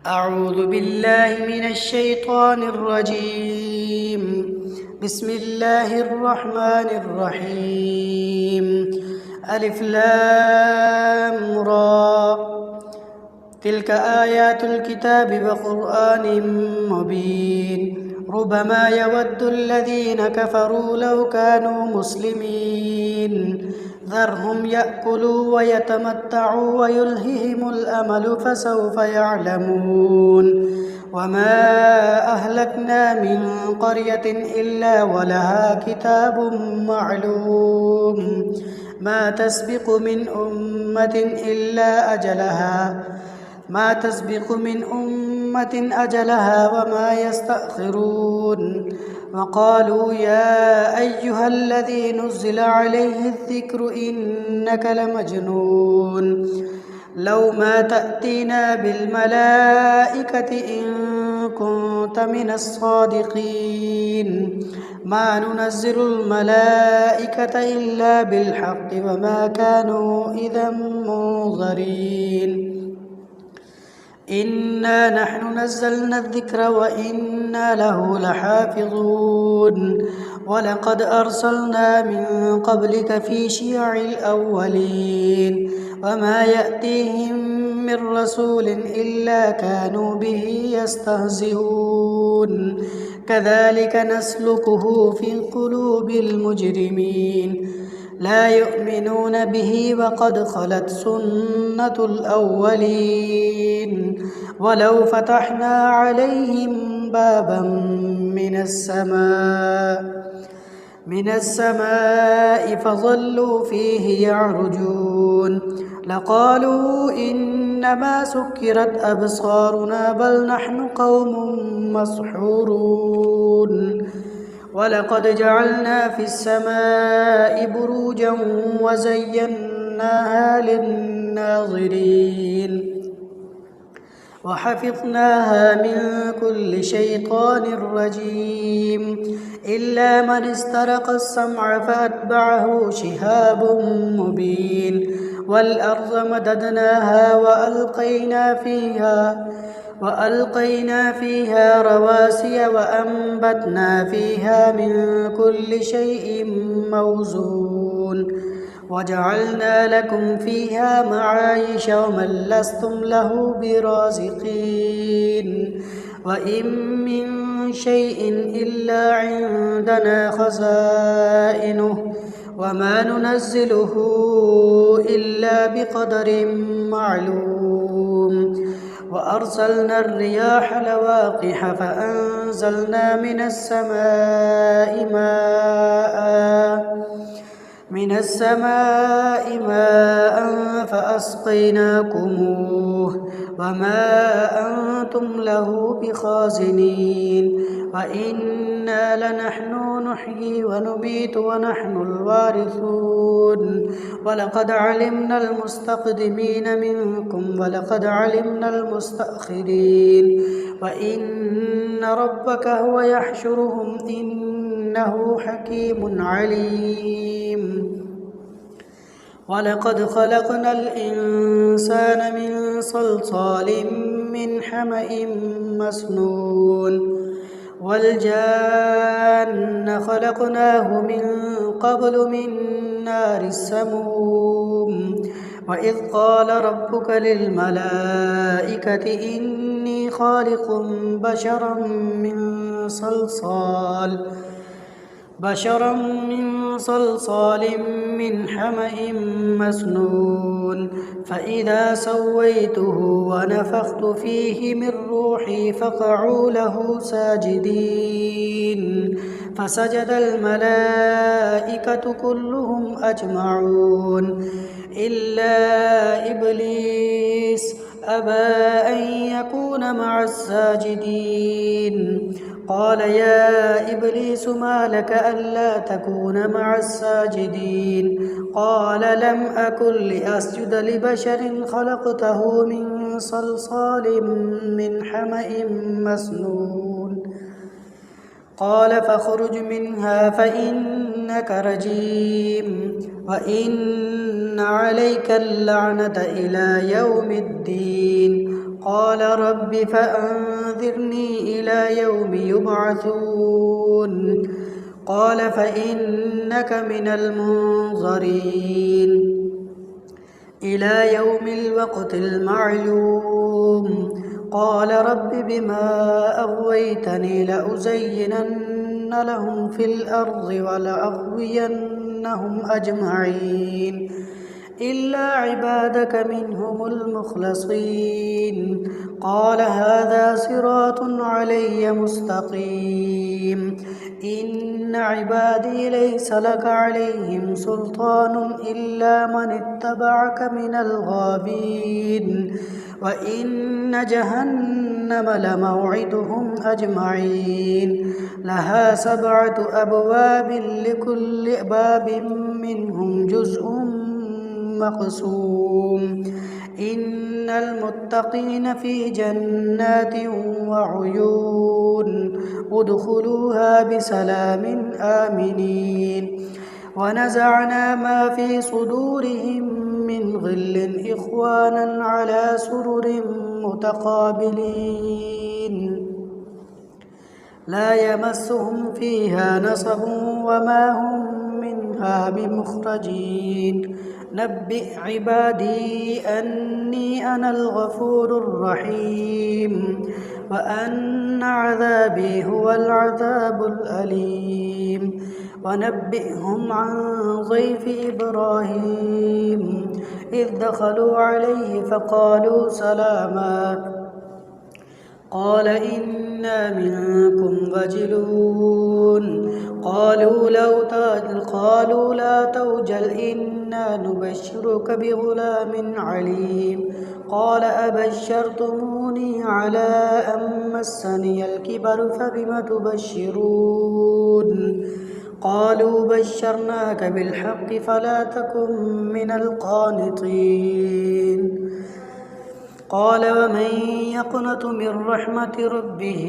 أعوذ بالله من الشيطان الرجيم. بسم الله الرحمن الرحيم. ألف لام را. تلك آيات الكتاب وقرآن مبين. ربما يود الذين كفروا لو كانوا مسلمين. ذرهم يأكلوا ويتمتعوا ويلههم الأمل فسوف يعلمون. وما أهلكنا من قرية إلا ولها كتاب معلوم. ما تسبق من أمة أجلها وما يستأخرون. وقالوا يا أيها الذي نزل عليه الذكر إنك لمجنون. لو ما تأتينا بالملائكة إن كنت من الصادقين. ما ننزل الملائكة إلا بالحق وما كانوا إذا منظرين. إنا نحن نزلنا الذكر وإنا له لحافظون. ولقد أرسلنا من قبلك في شيع الأولين. وما يأتيهم من رسول إلا كانوا به يستهزئون. كذلك نسلكه في قلوب المجرمين. لا يؤمنون به وقد خلت سنة الأولين. ولو فتحنا عليهم بابا من السماء فظلوا فيه يعرجون لقالوا إنما سكرت أبصارنا بل نحن قوم مسحورون. ولقد جعلنا في السماء بروجا وزيناها للناظرين. وحفظناها من كل شيطان رجيم إلا من استرق السمع فأتبعه شهاب مبين. والأرض مددناها وألقينا فيها رواسي وأنبتنا فيها من كل شيء موزون. وجعلنا لكم فيها معايش ومن لستم له برازقين. وإن من شيء إلا عندنا خزائنه وما ننزله إلا بقدر معلوم. وأرسلنا الرياح لواقح فأنزلنا من السماء ماء فأسقيناكموه وما أنتم له بخازنين. وإنا لنحن نحيي ونميت ونحن الوارثون. ولقد علمنا المستقدمين منكم ولقد علمنا المستأخرين. وإن ربك هو يحشرهم إنه حكيم عليم. ولقد خلقنا الإنسان من صلصال من حمأ مسنون. والجان خلقناه من قبل من نار السموم. وإذ قال ربك للملائكة إني خالق بشرا من صلصال من حمأ مسنون. فإذا سويته ونفخت فيه من روحي فقعوا له ساجدين. فسجد الملائكة كلهم أجمعون إلا إبليس أبى أن يكون مع الساجدين. قال يا إبليس ما لك ألا تكون مع الساجدين؟ قال لم أكن لأسجد لبشر خلقته من صلصال من حمأ مسنون. قال فاخرج منها فإنك رجيم وإن عليك اللعنة إلى يوم الدين. قال رب فأنذرني إلى يوم يبعثون قال فإنك من المنظرين إلى يوم الوقت المعلوم قال رب بما أغويتني لأزينن لهم في الأرض ولأغوينهم أجمعين إلا عبادك منهم المخلصين قال هذا صراط علي مستقيم إن عبادي ليس لك عليهم سلطان إلا من اتبعك من الغابين وإن جهنم لموعدهم أجمعين لها 7 أبواب لكل باب منهم جزء مقسوم إن المتقين في جنات وعيون ادخلوها بسلام آمنين ونزعنا ما في صدورهم من غل إخوانا على سرر متقابلين لا يمسهم فيها نصب وما هم منها بمخرجين نبئ عبادي أني أنا الغفور الرحيم وأن عذابي هو العذاب الأليم ونبئهم عن ضيف إبراهيم إذ دخلوا عليه فقالوا سلاما قال إنا منكم وجلون قالوا لا توجل إنا نبشرك بغلام عليم قال أبشرتموني على أن مسني الكبر فبم تبشرون قالوا بشرناك بالحق فلا تكن من القانطين قال ومن يقنط من رحمة ربه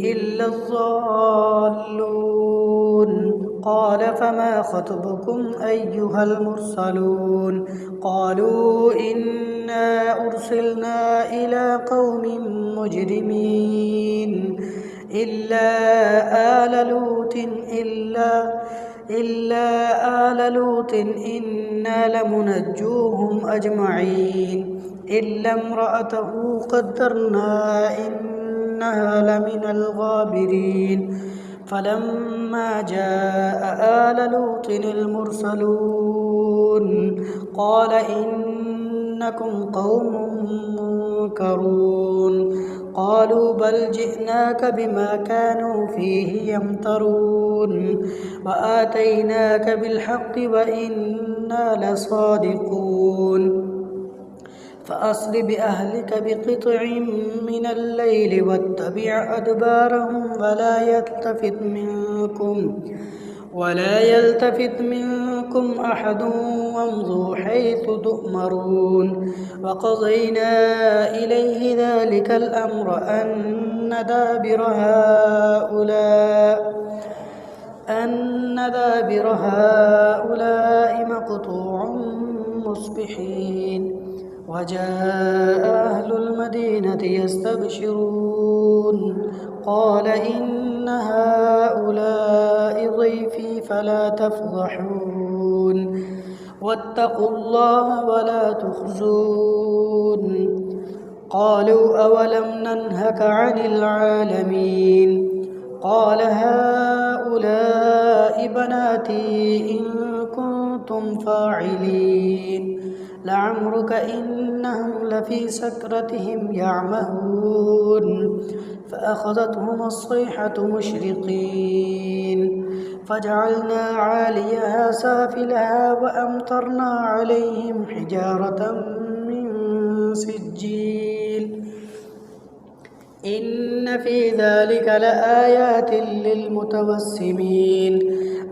إلا الضالون قال فما خطبكم أيها المرسلون قالوا إنا أرسلنا إلى قوم مجرمين إلا آل لوط إنا لمنجوهم أجمعين إلا امرأته قدرنا إنها لمن الغابرين فلما جاء آل لوط المرسلون قال إنكم قوم منكرون قالوا بل جئناك بما كانوا فيه يمترون وآتيناك بالحق وإنا لصادقون فأصل بأهلك بقطع من الليل واتبع أدبارهم ولا يلتفت منكم أحد وامضوا حيث تؤمرون وقضينا إليه ذلك الأمر أن دابر هؤلاء مقطوع مصبحين وجاء أهل المدينة يستبشرون قال إن هؤلاء ضيفي فلا تفضحون واتقوا الله ولا تخزون قالوا أولم ننهك عن العالمين قال هؤلاء بناتي إن كنتم فاعلين لعمرك إنهم لفي سكرتهم يعمهون فأخذتهم الصيحة مشرقين فجعلنا عاليها سافلها وأمطرنا عليهم حجارة من سجيل إن في ذلك لآيات للمتوسمين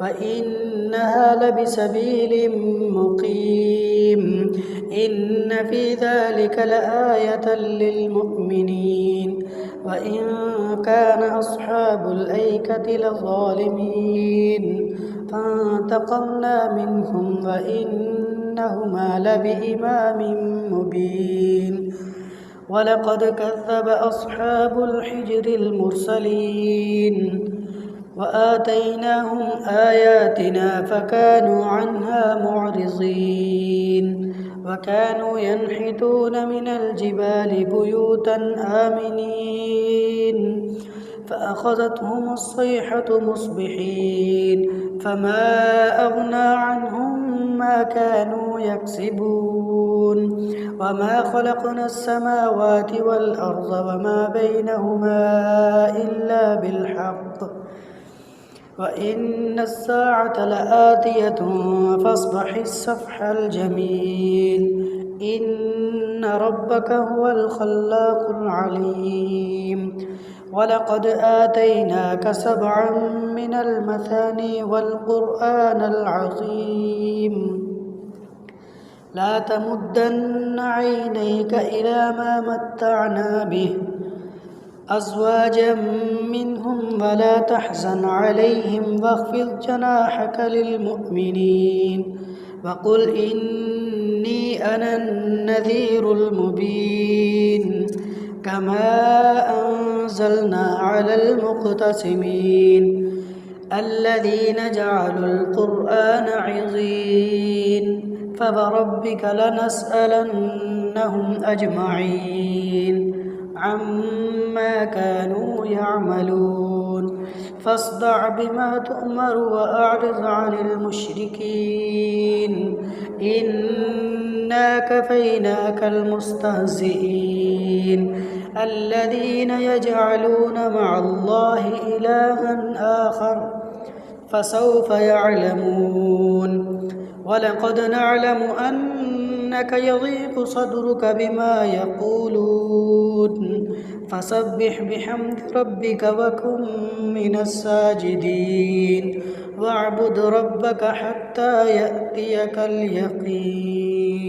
وإنها لبسبيل مقيم إن في ذلك لآية للمؤمنين وإن كان أصحاب الأيكة لظالمين فانتقمنا منهم وإنهما لبإمام مبين ولقد كذب أصحاب الحجر المرسلين وآتيناهم آياتنا فكانوا عنها معرضين وكانوا ينحتون من الجبال بيوتا آمنين فأخذتهم الصيحة مصبحين فما أغنى عنهم ما كانوا يكسبون وما خلقنا السماوات والأرض وما بينهما إلا بالحق وإن الساعة لآتية فاصفح الصفح الجميل إن ربك هو الخلاق العليم ولقد آتيناك 7 من المثاني والقرآن العظيم لا تمدن عينيك إلى ما متعنا به أزواجا منهم ولا تحزن عليهم واخفض جناحك للمؤمنين وقل إني أنا النذير المبين كما أنزلنا على المقتسمين الذين جعلوا القرآن عضين فوربك لنسألنهم أجمعين عما كانوا يعملون فاصدع بما تؤمر وأعرض عن المشركين إنا كفيناك المستهزئين الذين يجعلون مع الله إلها آخر فسوف يعلمون ولقد نعلم أنك يضيق صدرك بما يقولون فسبح بحمد ربك وكن من الساجدين واعبد ربك حتى يأتيك اليقين